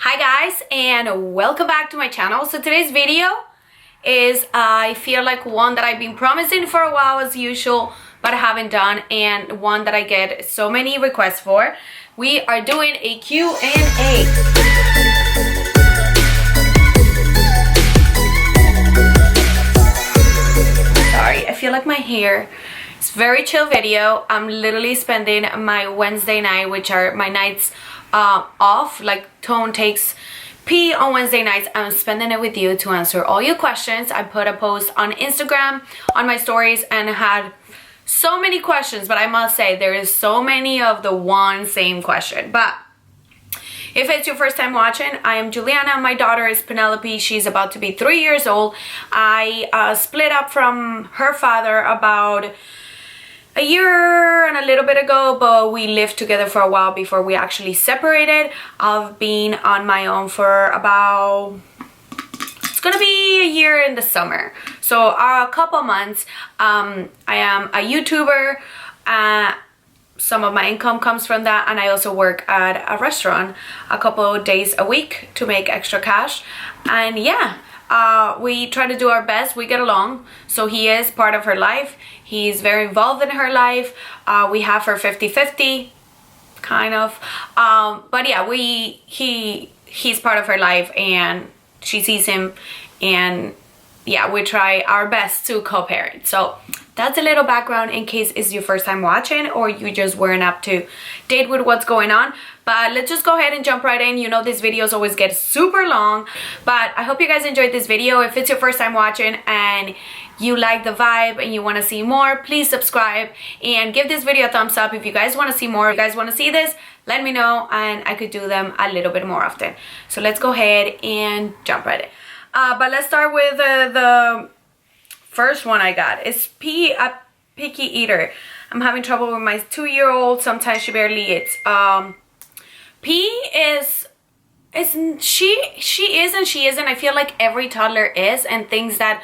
Hi guys, and welcome back to my channel. So today's video is I feel like one that I've been promising for a while as usual, but I haven't done, and one that I get so many requests for. We are doing a Q&A. Sorry, I feel like my hair. It's a very chill video. I'm literally spending my Wednesday night, which are my nights off, like Tone takes P on Wednesday nights. I'm spending it with you to answer all your questions. I put a post on Instagram on my stories and had so many questions, but I must say there is so many of the one same question. But if it's your first time watching, I am Juliana. My daughter is Penelope. She's about to be 3 years old. I split up from her father about a year and a little bit ago, but we lived together for a while before we actually separated. I've been on my own for about, it's gonna be a year in the summer, so a couple months. I am a YouTuber. Some of my income comes from that, and I also work at a restaurant a couple of days a week to make extra cash. And yeah, we try to do our best. We get along. So he is part of her life. He's very involved in her life. We have her 50-50 kind of, but yeah, he's part of her life and she sees him, and yeah, we try our best to co-parent. So that's a little background in case it's your first time watching or you just weren't up to date with what's going on. But let's just go ahead and jump right in. You know, these videos always get super long, but I hope you guys enjoyed this video. If it's your first time watching and you like the vibe and you want to see more, please subscribe and give this video a thumbs up. If you guys want to see more, if you guys want to see this, let me know and I could do them a little bit more often. So let's go ahead and jump right in. But let's start with the first one I got. It's a picky eater. I'm having trouble with my 2-year-old. Sometimes she barely eats. P is she is and she isn't. I feel like every toddler is, and things that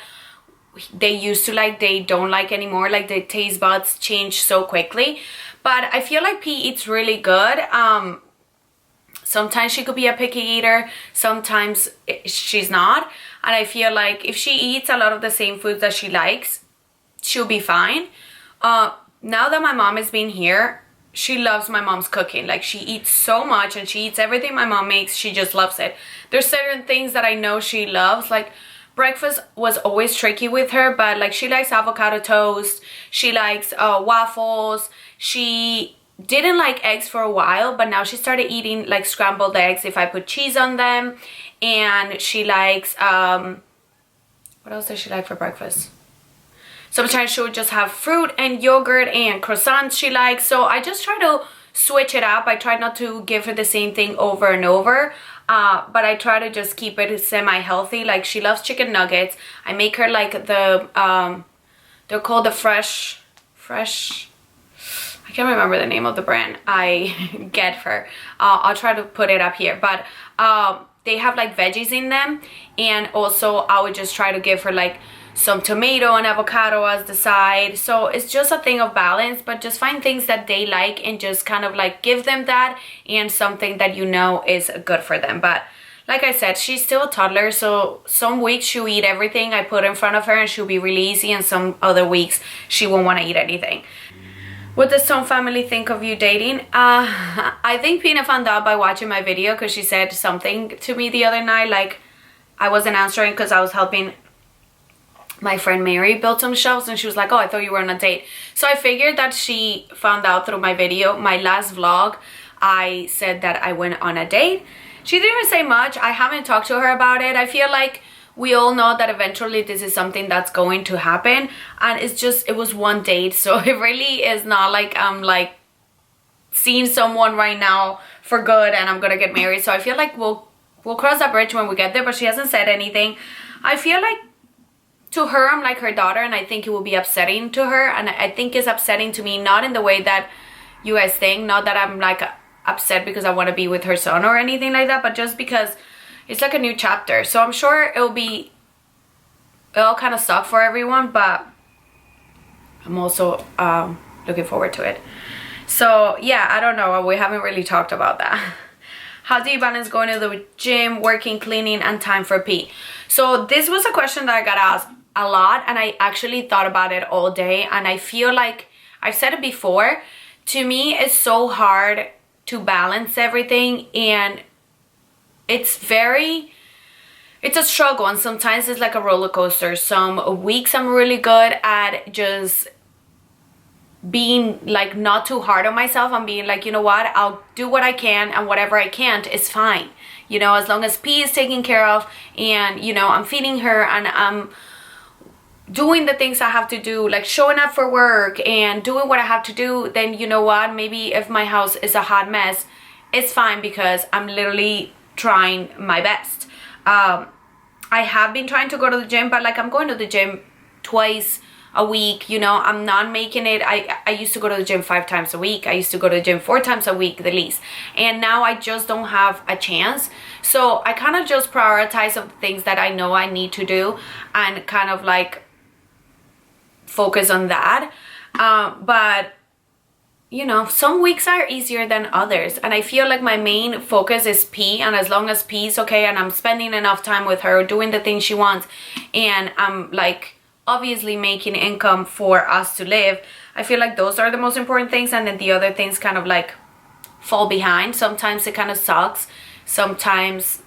they used to like, they don't like anymore. Like the taste buds change so quickly. But I feel like P eats really good. Sometimes she could be a picky eater, sometimes she's not. And I feel like if she eats a lot of the same foods that she likes, she'll be fine. Now that my mom has been here, she loves my mom's cooking. Like, she eats so much and she eats everything my mom makes. She just loves it. There's certain things that I know she loves. Like, breakfast was always tricky with her, but like, she likes avocado toast. She likes waffles. She didn't like eggs for a while, but now she started eating like scrambled eggs if I put cheese on them. And she likes what else does she like for breakfast? Sometimes she would just have fruit and yogurt and croissants she likes. So I just try to switch it up. I try not to give her the same thing over and over, but I try to just keep it semi-healthy. Like, she loves chicken nuggets. I make her like the they're called the fresh I can't remember the name of the brand I get her. I'll try to put it up here, but they have like veggies in them. And also I would just try to give her like some tomato and avocado as the side. So it's just a thing of balance, but just find things that they like and just kind of like give them that, and something that you know is good for them. But like I said, she's still a toddler, so some weeks she'll eat everything I put in front of her and she'll be really easy, and some other weeks she won't want to eat anything. What does Tone family think of you dating? I think Pina found out by watching my video, because she said something to me the other night, like I wasn't answering because I was helping my friend Mary build some shelves, and she was like, oh, I thought you were on a date. So I figured that she found out through my video. My last vlog, I said that I went on a date. She didn't even say much. I haven't talked to her about it. I feel like we all know that eventually this is something that's going to happen, and it was one date, so it really is not like I'm like seeing someone right now for good and I'm gonna get married. So I feel like we'll cross that bridge when we get there, but she hasn't said anything. I feel like to her, I'm like her daughter, and I think it will be upsetting to her, and I think it's upsetting to me, not in the way that you guys think, not that I'm like upset because I want to be with her son or anything like that, but just because it's like a new chapter. So I'm sure it'll kind of suck for everyone, but I'm also looking forward to it. So yeah, I don't know, we haven't really talked about that. How do you balance going to the gym, working, cleaning, and time for pee? So this was a question that I got asked a lot, and I actually thought about it all day, and I feel like I've said it before. To me, it's so hard to balance everything, and it's a struggle, and sometimes it's like a roller coaster. Some weeks I'm really good at just being like not too hard on myself. I'm being like, you know what, I'll do what I can, and whatever I can't is fine, you know, as long as P is taken care of, and you know, I'm feeding her, and I'm doing the things I have to do, like showing up for work and doing what I have to do, then you know what, maybe if my house is a hot mess, it's fine, because I'm literally trying my best. I have been trying to go to the gym, but like I'm going to the gym twice a week, you know, I'm not making it. I used to go to the gym 5 times a week. I used to go to the gym 4 times a week, the least. And now I just don't have a chance. So I kind of just prioritize of the things that I know I need to do, and kind of like focus on that. But you know, some weeks are easier than others, and I feel like my main focus is P, and as long as P is okay and I'm spending enough time with her doing the things she wants, and I'm like obviously making income for us to live, I feel like those are the most important things, and then the other things kind of like fall behind. Sometimes it kind of sucks, sometimes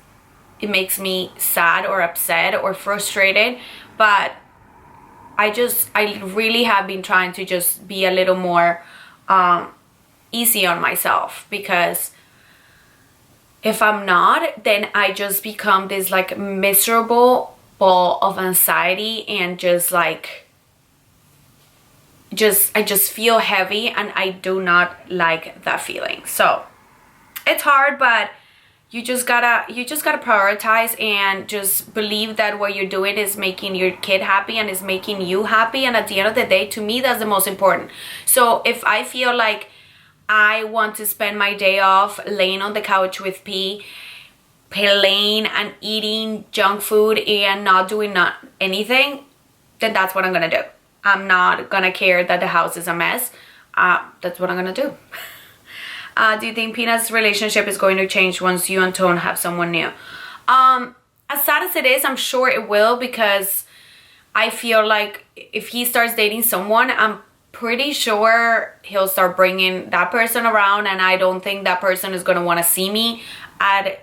it makes me sad or upset or frustrated, but I really have been trying to just be a little more easy on myself, because if I'm not, then I just become this like miserable ball of anxiety, and just like I just feel heavy, and I do not like that feeling. So it's hard, but you just gotta prioritize, and just believe that what you're doing is making your kid happy and is making you happy. And at the end of the day, to me, that's the most important. So if I feel like I want to spend my day off laying on the couch with P, playing and eating junk food and not doing anything, then that's what I'm gonna do. I'm not gonna care that the house is a mess. That's what I'm gonna do. Do you think Pina's relationship is going to change once you and Tone have someone new? As sad as it is, I'm sure it will, because I feel like if he starts dating someone, I'm pretty sure he'll start bringing that person around, and I don't think that person is going to want to see me at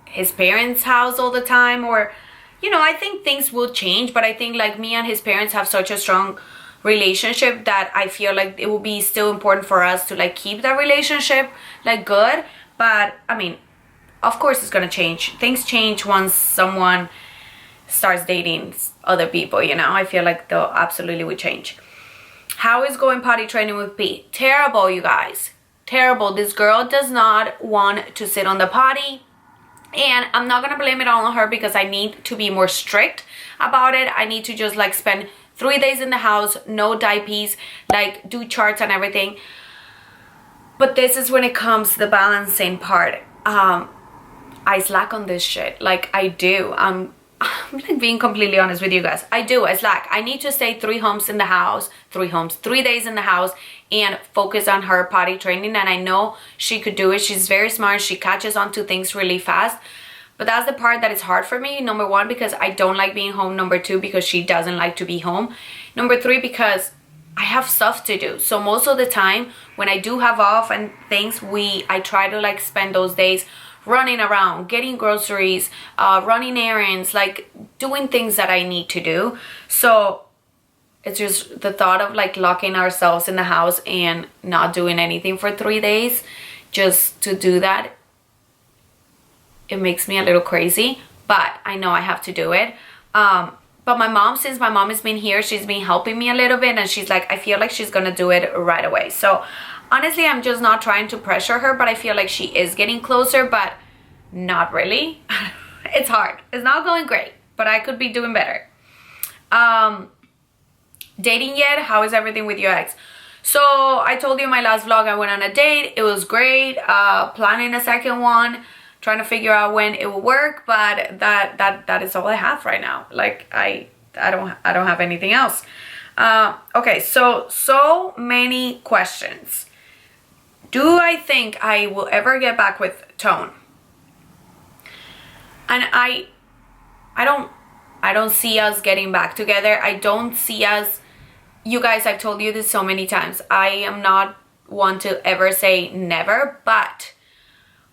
his parents' house all the time. Or, you know, I think things will change, but I think like me and his parents have such a strong relationship that I feel like it will be still important for us to like keep that relationship like good. But I mean, of course it's gonna change. Things change once someone starts dating other people, you know. I feel like they'll absolutely would change. How is going potty training with P? Terrible, you guys. Terrible. This girl does not want to sit on the potty, and I'm not gonna blame it all on her, because I need to be more strict about it. I need to just like spend 3 days in the house, no diapers, like do charts and everything. But this is when it comes to the balancing part. I slack on this shit. Like I do. I'm like being completely honest with you guys. I slack. I need to stay 3 days in the house and focus on her potty training. And I know she could do it. She's very smart. She catches on to things really fast. But that's the part that is hard for me. Number 1, because I don't like being home. Number 2, because she doesn't like to be home. Number 3, because I have stuff to do. So most of the time when I do have off and things, I try to like spend those days running around, getting groceries, running errands, like doing things that I need to do. So it's just the thought of like locking ourselves in the house and not doing anything for 3 days just to do that, it makes me a little crazy, but I know I have to do it. But my mom, since my mom has been here, she's been helping me a little bit, and she's like, I feel like she's gonna do it right away. So honestly, I'm just not trying to pressure her, but I feel like she is getting closer, but not really. It's hard. It's not going great, but I could be doing better. Dating yet? How is everything with your ex? So I told you in my last vlog I went on a date. It was great. Planning a second one, trying to figure out when it will work, but that is all I have right now. Like I don't have anything else. Okay, so many questions. Do I think I will ever get back with Tone? And I don't see us getting back together. I don't see us, you guys, I've told you this so many times, I am not one to ever say never, but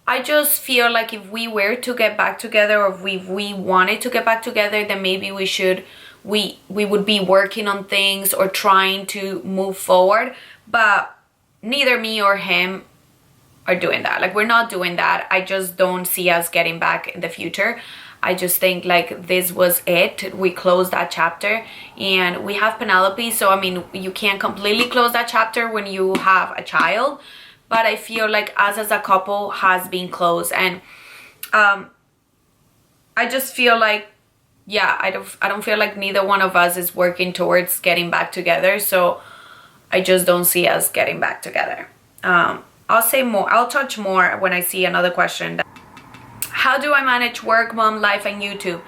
I just feel like if we were to get back together, or if we wanted to get back together, then maybe we would be working on things or trying to move forward. But neither me or him are doing that. Like, we're not doing that. I just don't see us getting back in the future. I just think like this was it. We closed that chapter, and we have Penelope, so I mean, you can't completely close that chapter when you have a child, but I feel like us as a couple has been closed. And I just feel like, yeah, I don't feel like neither one of us is working towards getting back together, so I just don't see us getting back together. I'll say more, I'll touch more when I see another question. How do I manage work, mom life, and YouTube?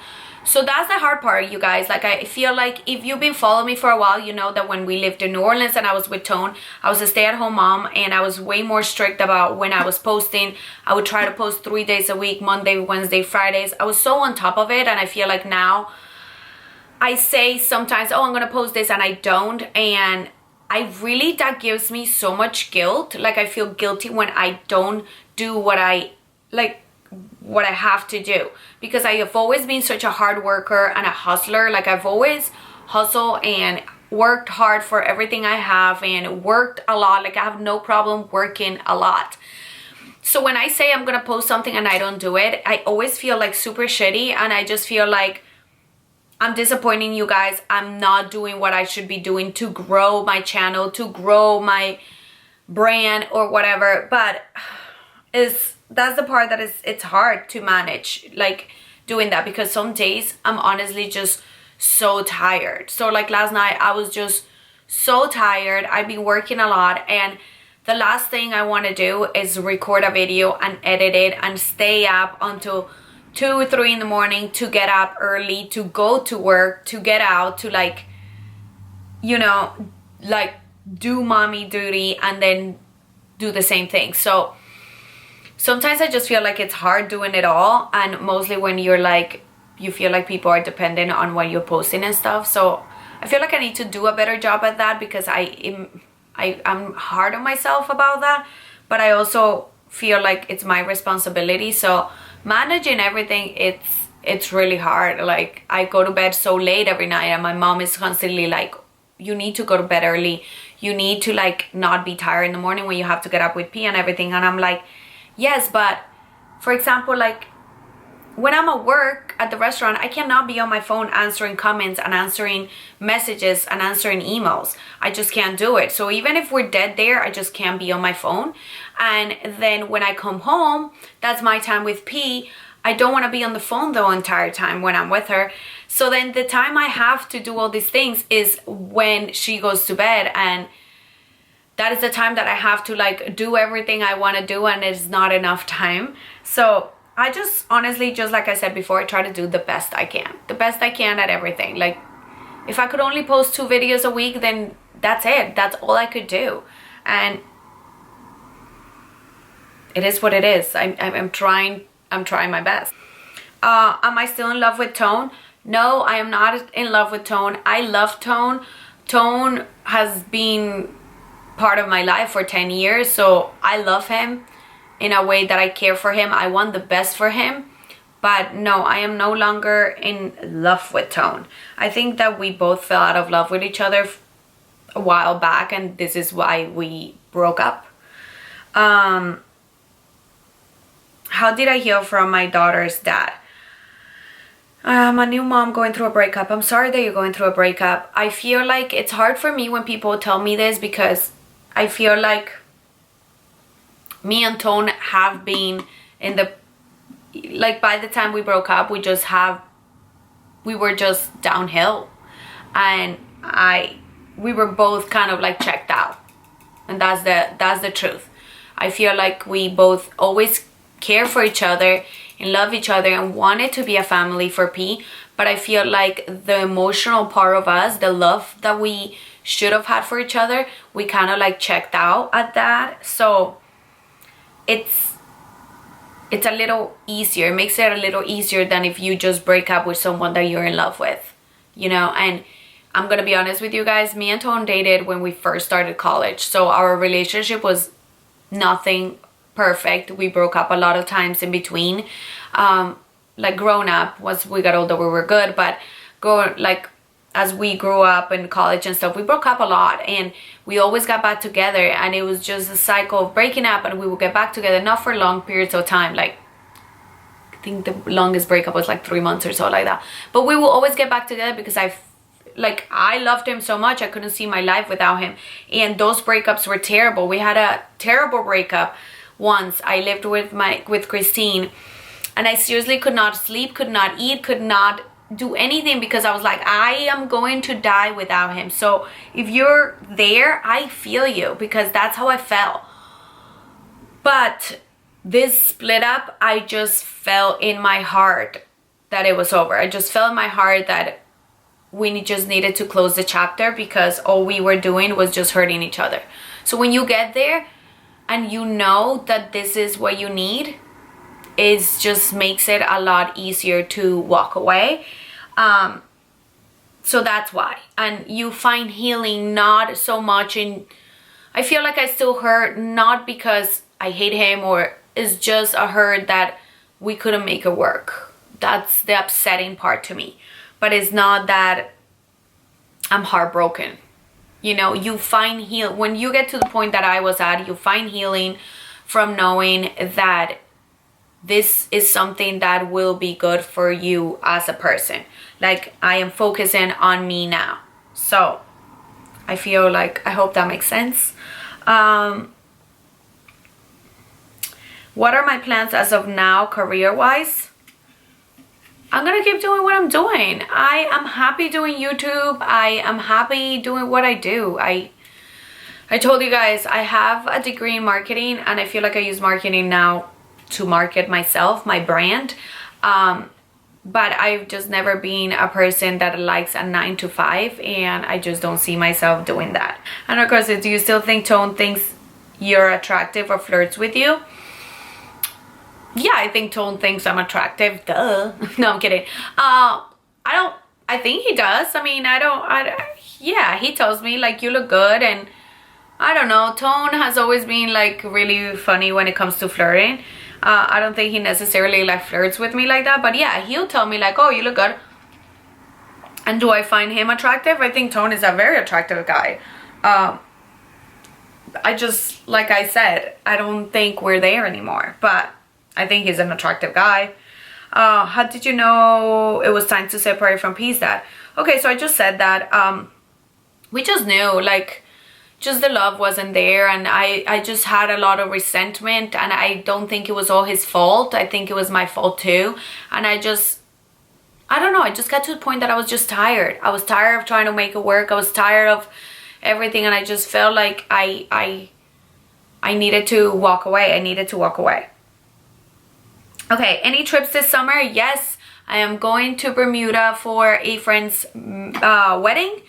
So that's the hard part, you guys. Like, I feel like if you've been following me for a while, you know that when we lived in New Orleans and I was with Tone, I was a stay-at-home mom, and I was way more strict about when I was posting. I would try to post 3 days a week, Monday, Wednesday, Fridays. I was so on top of it, and I feel like now I say sometimes, oh, I'm gonna post this, and I don't, and that gives me so much guilt. Like, I feel guilty when I don't do what I have to do, because I have always been such a hard worker and a hustler. Like, I've always hustled and worked hard for everything I have, and worked a lot. Like, I have no problem working a lot. So when I say I'm gonna post something and I don't do it, I always feel like super shitty, and I just feel like I'm disappointing you guys. I'm not doing what I should be doing to grow my channel, to grow my brand or whatever. But that's the part that it's hard to manage, like, doing that, because some days I'm honestly just so tired. So like last night I was just so tired. I've been working a lot, and the last thing I want to do is record a video and edit it and stay up until 2 or 3 in the morning to get up early, to go to work, to get out, to like, you know, like do mommy duty and then do the same thing. So sometimes I just feel like it's hard doing it all, and mostly when you're like, you feel like people are dependent on what you're posting and stuff. So I feel like I need to do a better job at that, because I'm hard on myself about that, but I also feel like it's my responsibility. So managing everything, it's really hard. Like, I go to bed so late every night, and my mom is constantly like, you need to go to bed early, you need to like not be tired in the morning when you have to get up with Pia and everything. And I'm like, yes, but for example, like when I'm at work at the restaurant, I cannot be on my phone answering comments and answering messages and answering emails. I just can't do it. So even if we're dead there, I just can't be on my phone. And then when I come home, that's my time with P. I don't want to be on the phone the entire time when I'm with her. So then the time I have to do all these things is when she goes to bed, and that is the time that I have to like do everything I want to do, and it's not enough time. So I just honestly, just like I said before, I try to do the best I can. The best I can at everything. Like, if I could only post 2 videos a week, then that's it. That's all I could do. And it is what it is. I'm trying my best. Am I still in love with Tone? No, I am not in love with Tone. I love Tone. Tone has been part of my life for 10 years, so I love him in a way that I care for him. I want the best for him. But no, I am no longer in love with Tone. I think that we both fell out of love with each other a while back, and this is why we broke up. How did I heal from my daughter's dad? I'm a new mom going through a breakup. I'm sorry that you're going through a breakup. I feel like it's hard for me when people tell me this, because I feel like me and Tone have been in the, like, by the time we broke up, we were just downhill, and we were both kind of like checked out, and that's the truth. I feel like we both always care for each other and love each other and wanted to be a family for P, but I feel like the emotional part of us, the love that we should have had for each other, we kind of like checked out at that. So it's it's a little easier. It makes it a little easier than if you just break up with someone that you're in love with, you know. And I'm gonna be honest with you guys, me and Tone dated when we first started college, so our relationship was nothing perfect. We broke up a lot of times in between. Like grown up, once we got older we were good, but as we grew up in college and stuff, we broke up a lot, and we always got back together, and it was just a cycle of breaking up, and we would get back together, not for long periods of time. Like, I think the longest breakup was like 3 months or so, like that. But we will always get back together because I loved him so much. I couldn't see my life without him. And those breakups were terrible. We had a terrible breakup once. I lived with Christine, and I seriously could not sleep, could not eat, could not do anything, because I was like, I am going to die without him. So if you're there, I feel you, because that's how I felt. But this split up, I just felt in my heart that it was over. I just felt in my heart that we just needed to close the chapter, because all we were doing was just hurting each other. So when you get there and you know that this is what you need, it just makes it a lot easier to walk away. So that's why. And you find healing not so much in, I feel like I still hurt, not because I hate him, or it's just a hurt that we couldn't make it work. That's the upsetting part to me. But it's not that I'm heartbroken. You know, you find when you get to the point that I was at, you find healing from knowing that this is something that will be good for you as a person. Like, I am focusing on me now. So I feel like, I hope that makes sense. What are my plans as of now, career-wise? I'm gonna keep doing what I'm doing. I am happy doing YouTube. I am happy doing what I do. I told you guys, I have a degree in marketing, and I feel like I use marketing now to market myself, my brand. But I've just never been a person that likes a 9-to-5, and I just don't see myself doing that. And of course, do you still think Tone thinks you're attractive or flirts with you? Yeah, I think Tone thinks I'm attractive. Duh. No, I'm kidding. I think he does. I mean, yeah, he tells me, like, you look good, and I don't know. Tone has always been, like, really funny when it comes to flirting. I don't think he necessarily, like, flirts with me like that, but yeah, he'll tell me, like, oh, you look good. And do I find him attractive? I think Tone is a very attractive guy. I just, like I said, I don't think we're there anymore, but I think he's an attractive guy. How did you know it was time to separate from Pina? Okay, so I just said that we just knew, like, just the love wasn't there, and I just had a lot of resentment, and I don't think it was all his fault. I think it was my fault too. And I don't know, I just got to the point that I was just tired. I was tired of trying to make it work. I was tired of everything, and I just felt like I needed to walk away. I needed to walk away. Okay, any trips this summer? Yes, I am going to Bermuda for a friend's wedding.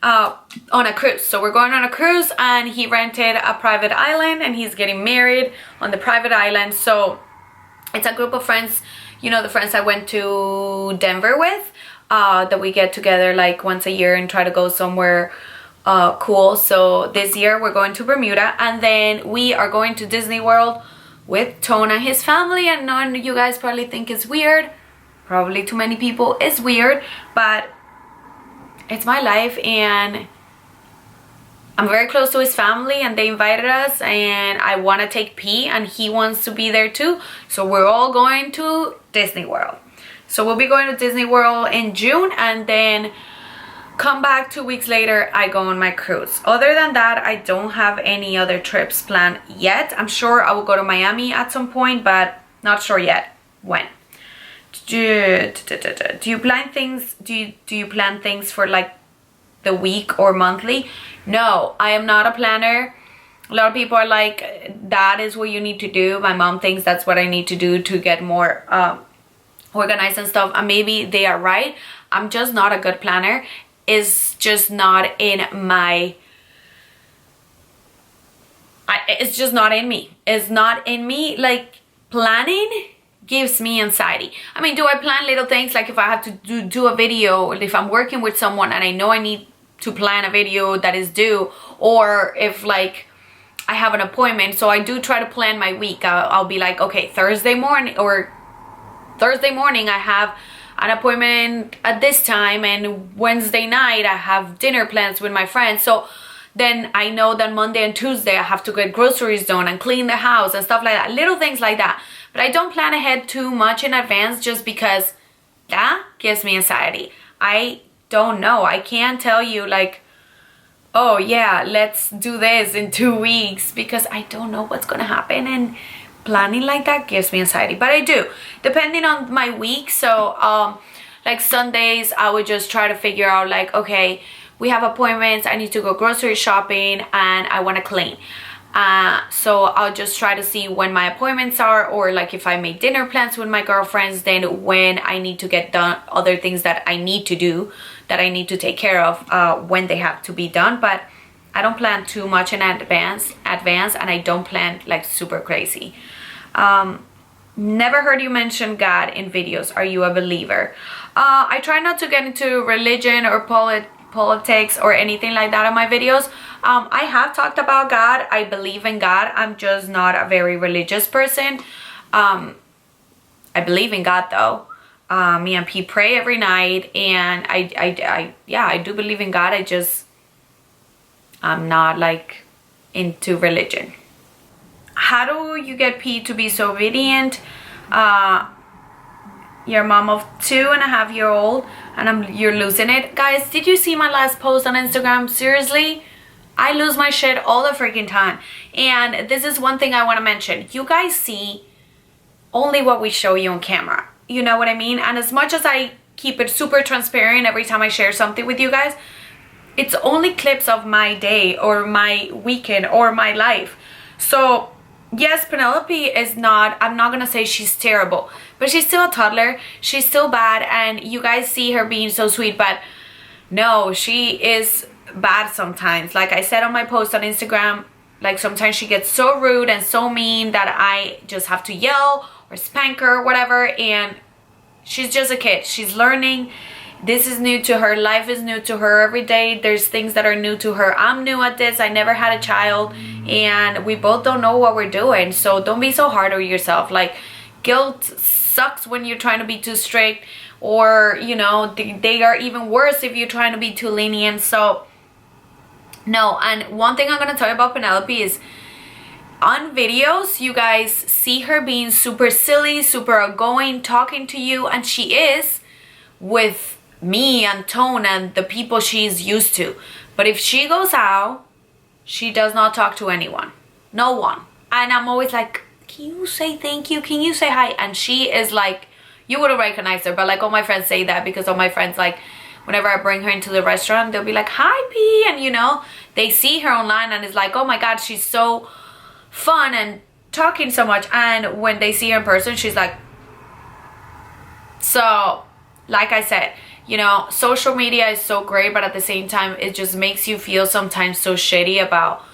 On a cruise. So we're going on a cruise, and he rented a private island, and he's getting married on the private island. So it's a group of friends, you know, the friends I went to Denver with, that we get together like once a year and try to go somewhere cool. So this year we're going to Bermuda, and then we are going to Disney World with Tone and his family. And I know you guys probably think it's weird, probably to many people it's weird, but it's my life, and I'm very close to his family, and they invited us, and I want to take P, and he wants to be there too. So we're all going to Disney World. So we'll be going to Disney World in June, and then come back 2 weeks later, I go on my cruise. Other than that, I don't have any other trips planned yet. I'm sure I will go to Miami at some point, but not sure yet when. Do you plan things? Do you plan things for like the week or monthly? No, I am not a planner. A lot of people are like, that is what you need to do. My mom thinks that's what I need to do to get more organized and stuff, and maybe they are right. I'm just not a good planner. It's just not in my it's just not in me. It's not in me. Like, planning gives me anxiety. I mean, do I plan little things, like if I have to do a video, if I'm working with someone and I know I need to plan a video that is due, or if like I have an appointment, so I do try to plan my week. I'll be like, okay, Thursday morning I have an appointment at this time, and Wednesday night I have dinner plans with my friends. So then I know that Monday and Tuesday I have to get groceries done and clean the house and stuff like that, little things like that. But I don't plan ahead too much in advance, just because that gives me anxiety. I don't know, I can't tell you like, oh yeah, let's do this in 2 weeks, because I don't know what's gonna happen, and planning like that gives me anxiety. But I do, depending on my week. So like Sundays I would just try to figure out like, okay, we have appointments, I need to go grocery shopping, and I want to clean. So I'll just try to see when my appointments are, or like if I make dinner plans with my girlfriends, then when I need to get done other things that I need to do, that I need to take care of, when they have to be done. But I don't plan too much in advance, and I don't plan like super crazy. Never heard you mention God in videos. Are you a believer? I try not to get into religion or politics or anything like that in my videos. I have talked about God. I believe in God. I'm just not a very religious person. I believe in God though. Me and P pray every night, and I do believe in God. I'm not like into religion. How do you get P to be so obedient? You're a mom of 2.5-year-old, and you're losing it. Guys, did you see my last post on Instagram? Seriously, I lose my shit all the freaking time. And this is one thing I want to mention. You guys see only what we show you on camera. You know what I mean? And as much as I keep it super transparent every time I share something with you guys, it's only clips of my day or my weekend or my life. So yes, Penelope is not, I'm not gonna say she's terrible, but she's still a toddler. She's still bad, and you guys see her being so sweet, but no, she is bad sometimes. Like I said on my post on Instagram, like sometimes she gets so rude and so mean that I just have to yell or spank her or whatever. And she's just a kid. She's learning. This is new to her. Life is new to her. Every day there's things that are new to her. I'm new at this. I never had a child, and we both don't know what we're doing. So don't be so hard on yourself. Like, guilt sucks when you're trying to be too strict, or you know, they are even worse if you're trying to be too lenient. So no. And one thing I'm gonna tell you about Penelope is, on videos you guys see her being super silly, super outgoing, talking to you, and she is with me and Tone and the people she's used to. But if she goes out, she does not talk to anyone, no one. And I'm always like, can you say thank you, can you say hi? And she is like, you would have recognized her, but like all my friends say that, because all my friends, like whenever I bring her into the restaurant, they'll be like, hi P, and you know, they see her online and it's like, oh my god, she's so fun and talking so much. And when they see her in person, she's like, so like I said, you know, social media is so great, but at the same time it just makes you feel sometimes so shitty about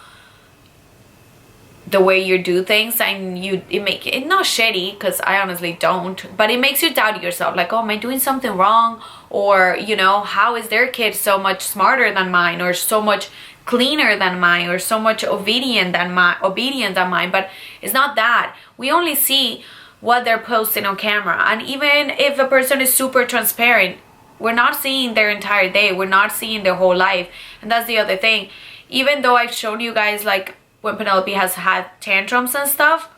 the way you do things, and it make it not shitty, because I honestly don't, but it makes you doubt yourself, like, oh, am I doing something wrong? Or you know, how is their kid so much smarter than mine, or so much cleaner than mine, or so much obedient than mine? But it's not that. We only see what they're posting on camera, and even if a person is super transparent, we're not seeing their entire day, we're not seeing their whole life. And that's the other thing. Even though I've shown you guys like when Penelope has had tantrums and stuff,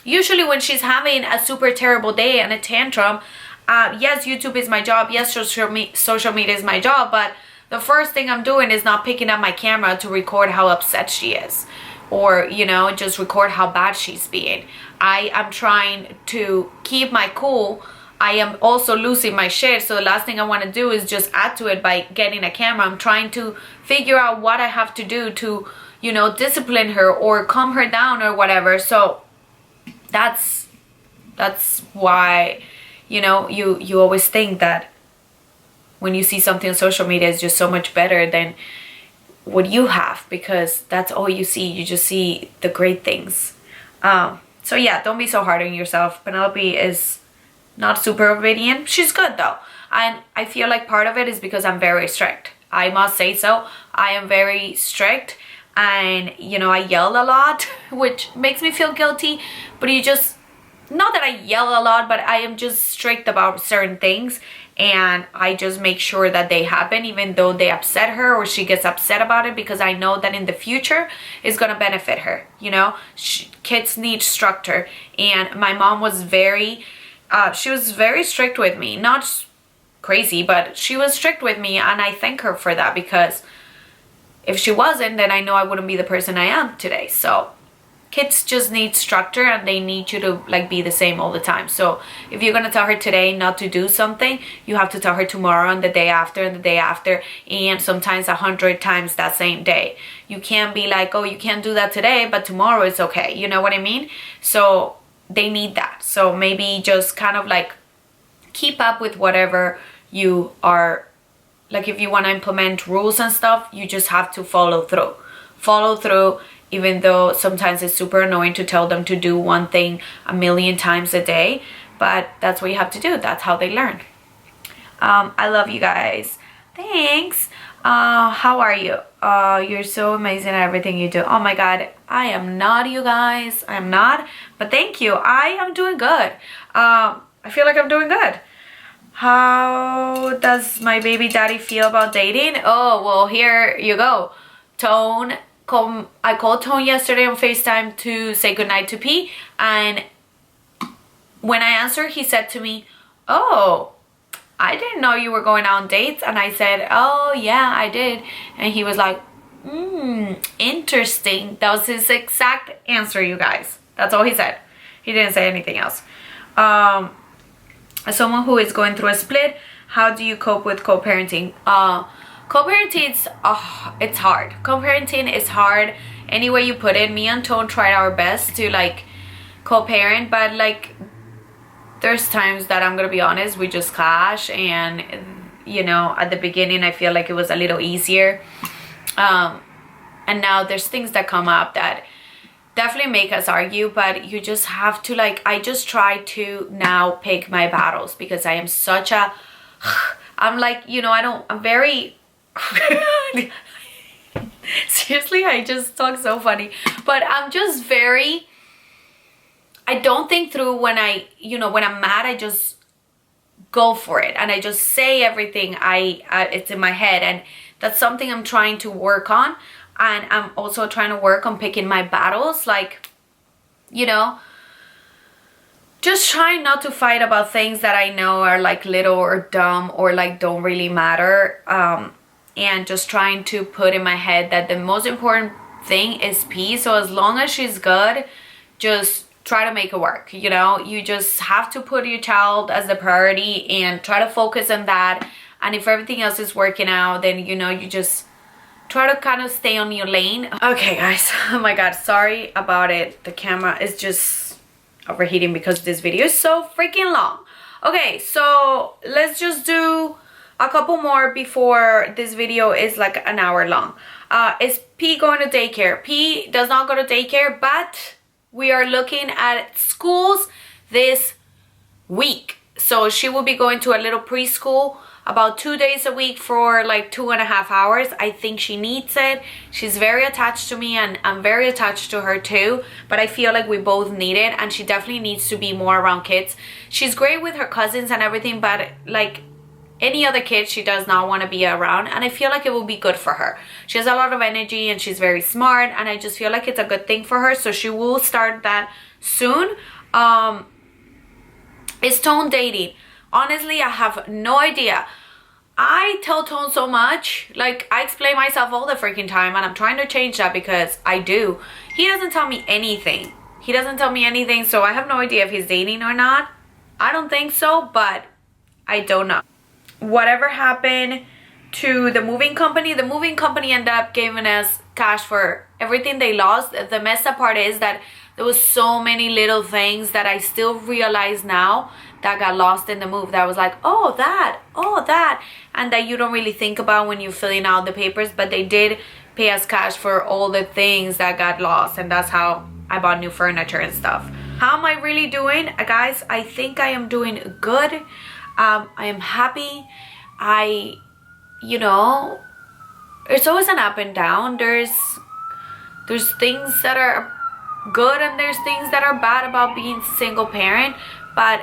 usually when she's having a super terrible day and a tantrum, yes, YouTube is my job, yes, social media is my job, but the first thing I'm doing is not picking up my camera to record how upset she is, or you know, just record how bad she's being. I am trying to keep my cool. I am also losing my shit, so the last thing I want to do is just add to it by getting a camera. I'm trying to figure out what I have to do to, you know, discipline her or calm her down or whatever. So that's why, you know, you always think that when you see something on social media is just so much better than what you have, because that's all you see. You just see the great things. So yeah, don't be so hard on yourself. Penelope is not super obedient. She's good though. And I feel like part of it is because I'm very strict. I must say so. I am very strict, and you know, I yell a lot, which makes me feel guilty, but you just, not that I yell a lot, but I am just strict about certain things, and I just make sure that they happen even though they upset her or she gets upset about it, because I know that in the future it's gonna benefit her, you know. Kids need structure, and my mom was very she was very strict with me. Not crazy, but she was strict with me, and I thank her for that, because if she wasn't, then I know I wouldn't be the person I am today. So kids just need structure, and they need you to like be the same all the time. So if you're gonna tell her today not to do something, you have to tell her tomorrow and the day after and the day after, and sometimes 100 times that same day. You can't be like, oh, you can't do that today, but tomorrow it's okay. You know what I mean? So they need that. So maybe just kind of like keep up with whatever you are, like if you want to implement rules and stuff, you just have to follow through, even though sometimes it's super annoying to tell them to do one thing a million times a day, but that's what you have to do. That's how they learn. I love you guys. Thanks. How are you? You're so amazing at everything you do. Oh my god, I am not, you guys. I am not, but thank you. I am doing good. I feel like I'm doing good. How does my baby daddy feel about dating? Oh, well, here you go. I called Tone yesterday on FaceTime to say goodnight to P, and when I answered, he said to me, oh, I didn't know you were going on dates. And I said, oh yeah, I did. And he was like, interesting. That was his exact answer, you guys. That's all he said. He didn't say anything else. As someone who is going through a split, how do you cope with co-parenting? Co-parenting, it's hard. Co-parenting is hard. Any way you put it, me and Tone tried our best to like co-parent, but like there's times that I'm gonna be honest, we just clash, and you know, at the beginning I feel like it was a little easier, and now there's things that come up that definitely make us argue, but you just have to like, I just try to now pick my battles, because I am such a I'm like, you know, I'm very seriously, I just talk so funny, but I'm just very, I don't think through when when I'm mad. I just go for it, and I just say everything it's in my head, and that's something I'm trying to work on. And I'm also trying to work on picking my battles, like, you know, just trying not to fight about things that I know are like little or dumb or like don't really matter, and just trying to put in my head that the most important thing is peace. So as long as she's good, just try to make it work. You know, you just have to put your child as the priority and try to focus on that. And if everything else is working out, then you know, you just try to kind of stay on your lane. Okay guys, oh my god, sorry about it. The camera is just overheating because this video is so freaking long. Okay, so let's just do a couple more before this video is like an hour long. Is P going to daycare? P does not go to daycare, but we are looking at schools this week. So she will be going to a little preschool about 2 days a week for like 2.5 hours. I think she needs it. She's very attached to me, and I'm very attached to her too, but I feel like we both need it, and she definitely needs to be more around kids. She's great with her cousins and everything, but like any other kid, she does not want to be around, and I feel like it will be good for her. She has a lot of energy, and she's very smart, and I just feel like it's a good thing for her, so she will start that soon. Is Tone dating? Honestly, I have no idea. I tell Tone so much, like I explain myself all the freaking time, and I'm trying to change that because I do. He doesn't tell me anything. He doesn't tell me anything, so I have no idea if he's dating or not. I don't think so, but I don't know. Whatever happened to the moving company? The moving company ended up giving us cash for everything they lost. The messed up part is that there was so many little things that I still realize now that got lost in the move, that was like, oh that, and that you don't really think about when you're filling out the papers, but they did pay us cash for all the things that got lost, and that's how I bought new furniture and stuff. How am I really doing? Guys, I think I am doing good. I am happy. You know, it's always an up and down. There's things that are good and there's things that are bad about being single parent, but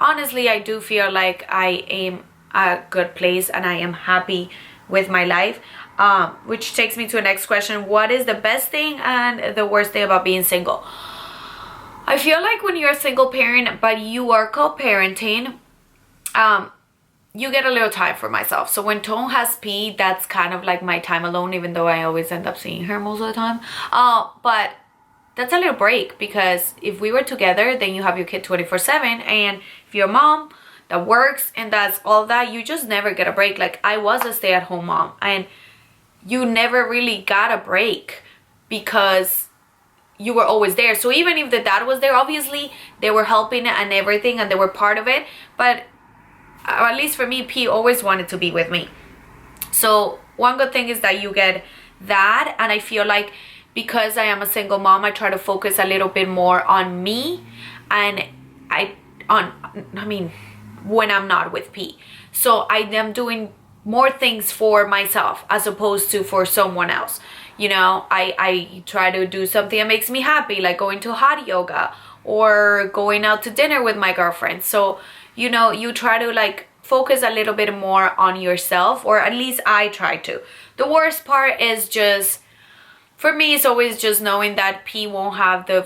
honestly I do feel like I am a good place and I am happy with my life, which takes me to the next question. What is the best thing and the worst thing about being single? I feel like when you're a single parent but you are co-parenting, you get a little time for myself. So when Tone has P, that's kind of like my time alone, even though I always end up seeing her most of the time. But that's a little break, because if we were together, then you have your kid 24/7, and if you're a mom that works and that's all that, you just never get a break. Like, I was a stay-at-home mom and you never really got a break because you were always there. So even if the dad was there, obviously they were helping and everything and they were part of it, but at least for me, P always wanted to be with me. So one good thing is that you get that, and I feel like because I am a single mom, I try to focus a little bit more on me, and when I'm not with P. So I am doing more things for myself as opposed to for someone else. You know, I try to do something that makes me happy, like going to hot yoga or going out to dinner with my girlfriend. So, you know, you try to like focus a little bit more on yourself, or at least I try to. The worst part is just, for me, it's always just knowing that P won't have the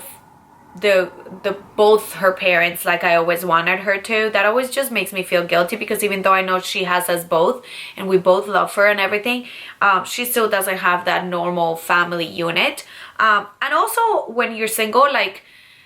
both her parents like I always wanted her to. That always just makes me feel guilty, because even though I know she has us both and we both love her and everything, she still doesn't have that normal family unit. And also when you're single, like,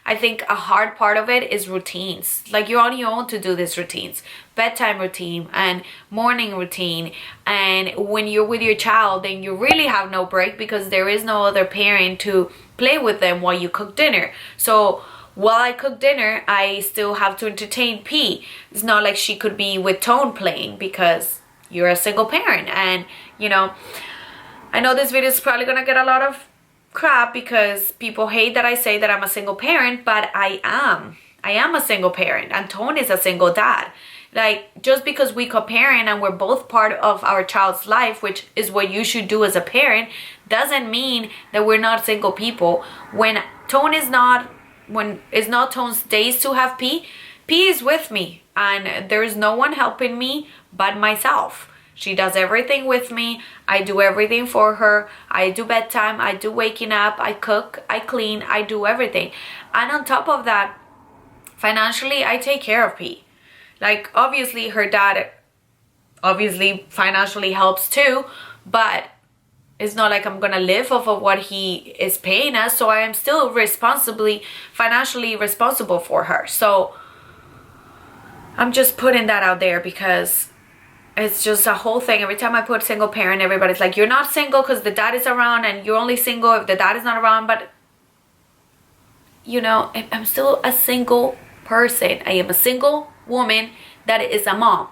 I think a hard part of it is routines. Like, you're on your own to do these routines. Bedtime routine and morning routine. And when you're with your child, then you really have no break, because there is no other parent to play with them while you cook dinner. So while I cook dinner, I still have to entertain P. It's not like she could be with Tone playing, because you're a single parent. And, you know, I know this video is probably gonna get a lot of crap because people hate that I say that I'm a single parent, but I am a single parent, and Tone is a single dad. Like, just because we co-parent and we're both part of our child's life, which is what you should do as a parent, doesn't mean that we're not single people. When it's not Tone's days to have P is with me, and there's no one helping me but myself. She does everything with me. I do everything for her. I do bedtime. I do waking up. I cook. I clean. I do everything. And on top of that, financially, I take care of P. Like, obviously, her dad obviously financially helps too, but it's not like I'm gonna live off of what he is paying us. So I am still financially responsible for her. So I'm just putting that out there, because it's just a whole thing. Every time I put single parent, everybody's like, you're not single because the dad is around, and you're only single if the dad is not around. But, you know, I'm still a single person. I am a single woman that is a mom.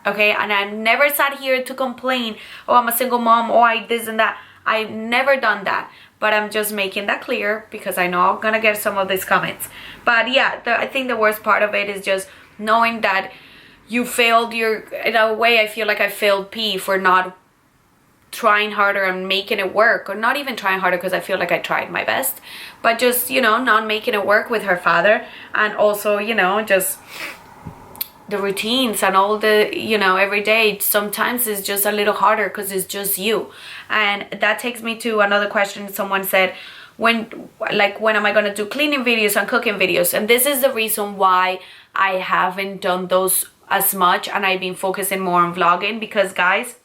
Okay? And I never sat here to complain, oh, I'm a single mom, oh, I this and that. I've never done that. But I'm just making that clear, because I know I'm gonna get some of these comments. But yeah, I think the worst part of it is just knowing that you failed in a way, I feel like I failed P for not trying harder and making it work, or not even trying harder, because I feel like I tried my best, but just, you know, not making it work with her father. And also, you know, just the routines and all the, you know, every day sometimes is just a little harder because it's just you. And that takes me to another question. Someone said, when am I gonna do cleaning videos and cooking videos? And this is the reason why I haven't done those as much, and I've been focusing more on vlogging, because guys,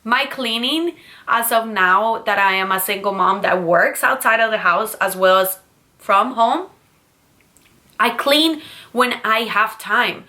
my cleaning as of now that I am a single mom that works outside of the house as well as from home, I clean when I have time.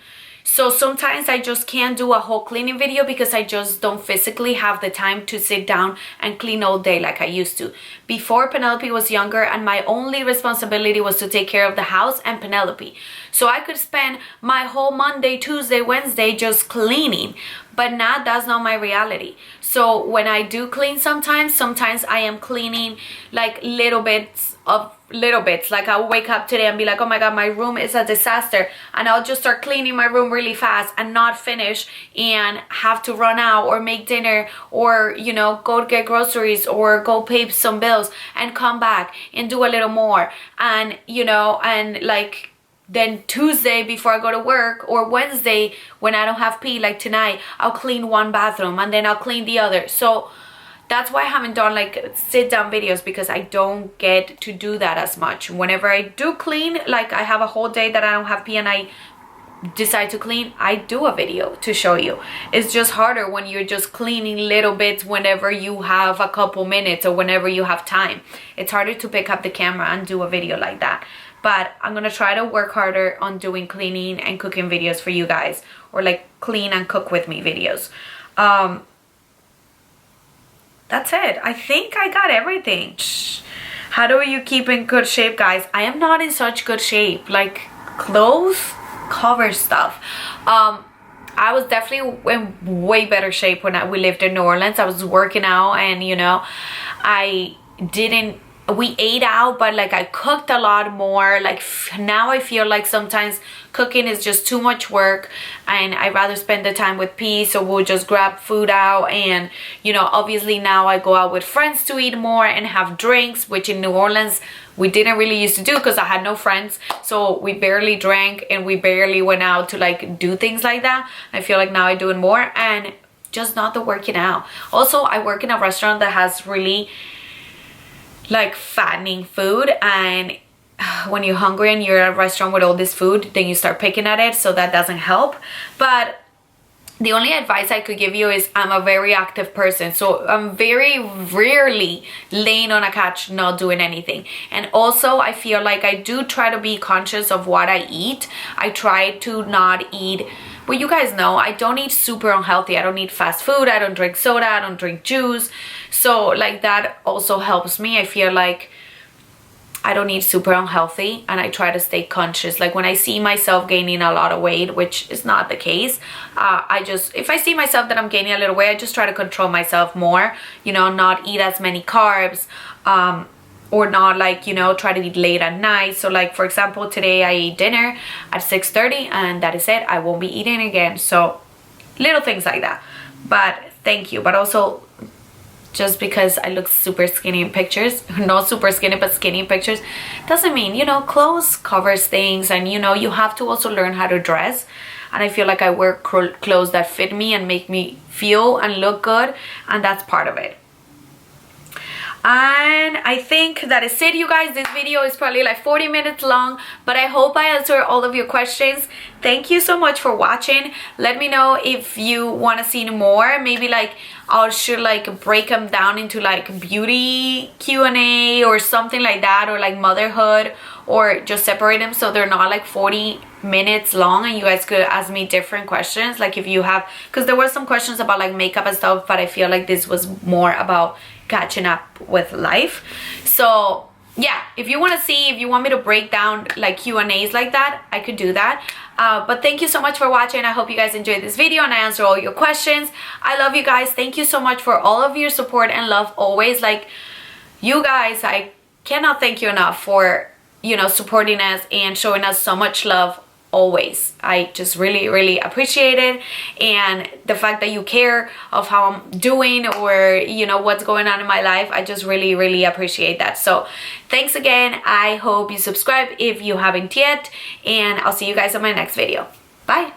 So sometimes I just can't do a whole cleaning video because I just don't physically have the time to sit down and clean all day like I used to. Before Penelope was younger and my only responsibility was to take care of the house and Penelope. So I could spend my whole Monday, Tuesday, Wednesday just cleaning. But now that's not my reality. So when I do clean sometimes I am cleaning like little bits of little bits. Like I'll wake up today and be like, oh my god, my room is a disaster, and I'll just start cleaning my room really fast and not finish and have to run out or make dinner or, you know, go get groceries or go pay some bills and come back and do a little more. And, you know, and like then Tuesday before I go to work, or Wednesday when I don't have pee, like tonight, I'll clean one bathroom and then I'll clean the other. So that's why I haven't done like sit down videos, because I don't get to do that as much. Whenever I do clean, like I have a whole day that I don't have pee and I decide to clean, I do a video to show you. It's just harder when you're just cleaning little bits whenever you have a couple minutes or whenever you have time. It's harder to pick up the camera and do a video like that. But I'm gonna try to work harder on doing cleaning and cooking videos for you guys, or like clean and cook with me videos. That's it. I think I got everything. How do you keep in good shape, guys? I am not in such good shape. Like, clothes cover stuff. I was definitely in way better shape when we lived in New Orleans. I was working out, and you know, we ate out, but like I cooked a lot more. Like now I feel like sometimes cooking is just too much work, and I'd rather spend the time with P, so we'll just grab food out. And you know, obviously now I go out with friends to eat more and have drinks, which in New Orleans we didn't really used to do because I had no friends, so we barely drank and we barely went out to like do things like that. I feel like now I do it more, and just not the working out. Also, I work in a restaurant that has really like fattening food, and when you're hungry and you're at a restaurant with all this food, then you start picking at it, so that doesn't help. But the only advice I could give you is I'm a very active person, so I'm very rarely laying on a couch not doing anything. And also I feel like I do try to be conscious of what I eat. I try to not eat, well, you guys know I don't eat super unhealthy. I don't eat fast food, I don't drink soda, I don't drink juice. So like that also helps me. I feel like I don't eat super unhealthy, and I try to stay conscious. Like when I see myself gaining a lot of weight, which is not the case, if I see myself that I'm gaining a little weight, I just try to control myself more, you know, not eat as many carbs, or not like, you know, try to eat late at night. So like for example, today I ate dinner at 6:30 and that is it. I won't be eating again. So little things like that. But thank you. But also, just because I look super skinny in pictures, not super skinny but skinny in pictures, doesn't mean, you know, clothes covers things, and you know, you have to also learn how to dress. And I feel like I wear clothes that fit me and make me feel and look good, and that's part of it. And I think that is it, you guys. This video is probably like 40 minutes long, but I hope I answered all of your questions. Thank you so much for watching. Let me know if you want to see more. Maybe like I should like break them down into like beauty Q&A or something like that, or like motherhood, or just separate them so they're not like 40 minutes long and you guys could ask me different questions. Like if you have, because there were some questions about like makeup and stuff, but I feel like this was more about catching up with life. So yeah, if you want to see, if you want me to break down like Q&As like that, I could do that. But thank you so much for watching. I hope you guys enjoyed this video and I answered all your questions. I love you guys. Thank you so much for all of your support and love always. Like, you guys, I cannot thank you enough for, you know, supporting us and showing us so much love always. I just really appreciate it, and the fact that you care of how I'm doing, or you know, what's going on in my life. I just really appreciate that. So thanks again. I hope you subscribe if you haven't yet, and I'll see you guys on my next video. Bye.